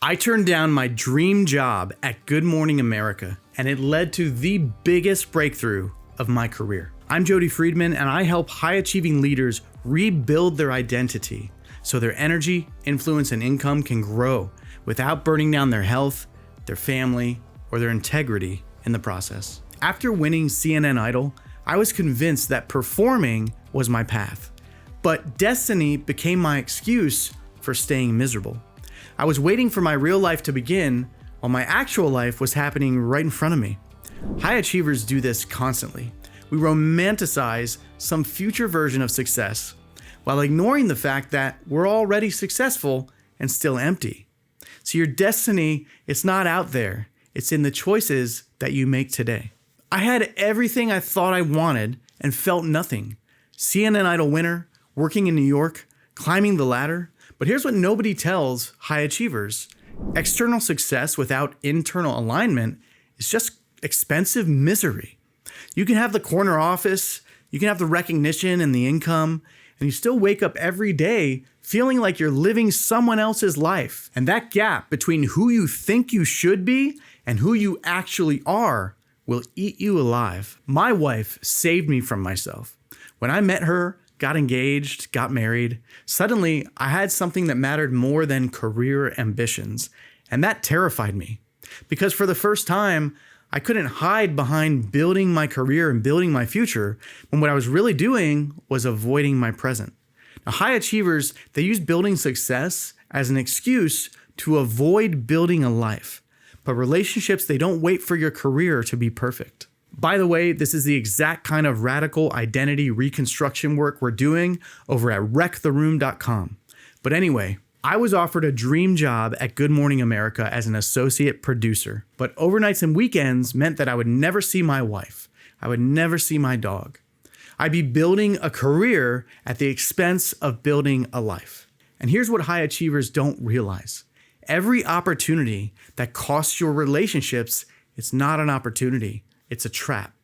I turned down my dream job at Good Morning America, and it led to the biggest breakthrough of my career. I'm Jody Friedman, and I help high-achieving leaders rebuild their identity so their energy, influence, and income can grow without burning down their health, their family, or their integrity in the process. After winning CNN Idol, I was convinced that performing was my path, but destiny became my excuse for staying miserable. I was waiting for my real life to begin while my actual life was happening right in front of me. High achievers do this constantly. We romanticize some future version of success while ignoring the fact that we're already successful and still empty. So your destiny, it's not out there. It's in the choices that you make today. I had everything I thought I wanted and felt nothing. CNN Idol winner, working in New York, climbing the ladder. But here's what nobody tells high achievers. External success without internal alignment is just expensive misery. You can have the corner office, you can have the recognition and the income, and you still wake up every day feeling like you're living someone else's life. And that gap between who you think you should be and who you actually are will eat you alive. My wife saved me from myself. When I met her, got engaged, got married, suddenly I had something that mattered more than career ambitions. And that terrified me. Because for the first time, I couldn't hide behind building my career and building my future when what I was really doing was avoiding my present. Now, high achievers, they use building success as an excuse to avoid building a life. But relationships, they don't wait for your career to be perfect. By the way, this is the exact kind of radical identity reconstruction work we're doing over at wrecktheroom.com. But anyway, I was offered a dream job at Good Morning America as an associate producer, but overnights and weekends meant that I would never see my wife. I would never see my dog. I'd be building a career at the expense of building a life. And here's what high achievers don't realize. Every opportunity that costs your relationships, it's not an opportunity. It's a trap.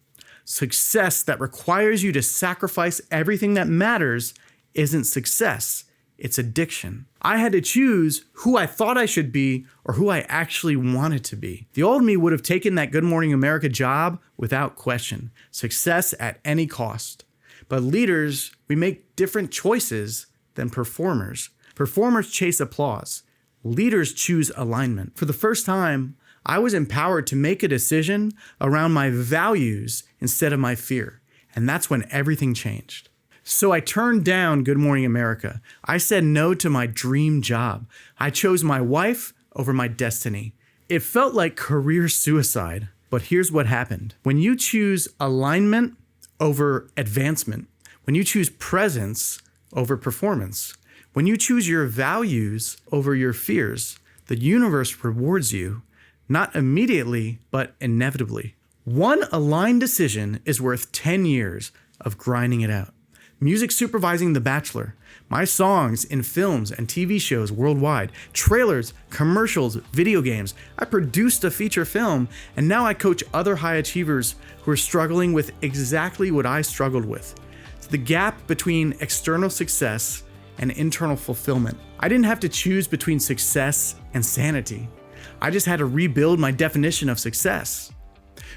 Success that requires you to sacrifice everything that matters isn't success. It's addiction. I had to choose who I thought I should be or who I actually wanted to be. The old me would have taken that Good Morning America job without question. Success at any cost. But leaders, we make different choices than performers. Performers chase applause. Leaders choose alignment. For the first time, I was empowered to make a decision around my values instead of my fear. And that's when everything changed. So I turned down Good Morning America. I said no to my dream job. I chose my wife over my destiny. It felt like career suicide. But here's what happened. When you choose alignment over advancement, when you choose presence over performance, when you choose your values over your fears, the universe rewards you. Not immediately, but inevitably. One aligned decision is worth 10 years of grinding it out. Music supervising The Bachelor, my songs in films and TV shows worldwide, trailers, commercials, video games. I produced a feature film, and now I coach other high achievers who are struggling with exactly what I struggled with. It's the gap between external success and internal fulfillment. I didn't have to choose between success and sanity. I just had to rebuild my definition of success.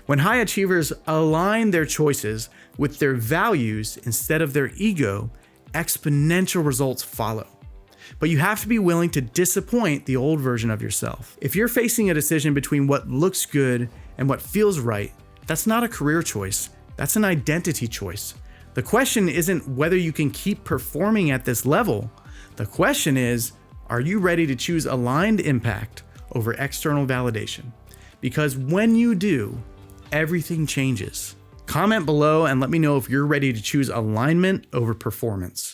When high achievers align their choices with their values instead of their ego, exponential results follow. But you have to be willing to disappoint the old version of yourself. If you're facing a decision between what looks good and what feels right, that's not a career choice. That's an identity choice. The question isn't whether you can keep performing at this level. The question is, are you ready to choose aligned impact over external validation? Because when you do, everything changes. Comment below and let me know if you're ready to choose alignment over performance.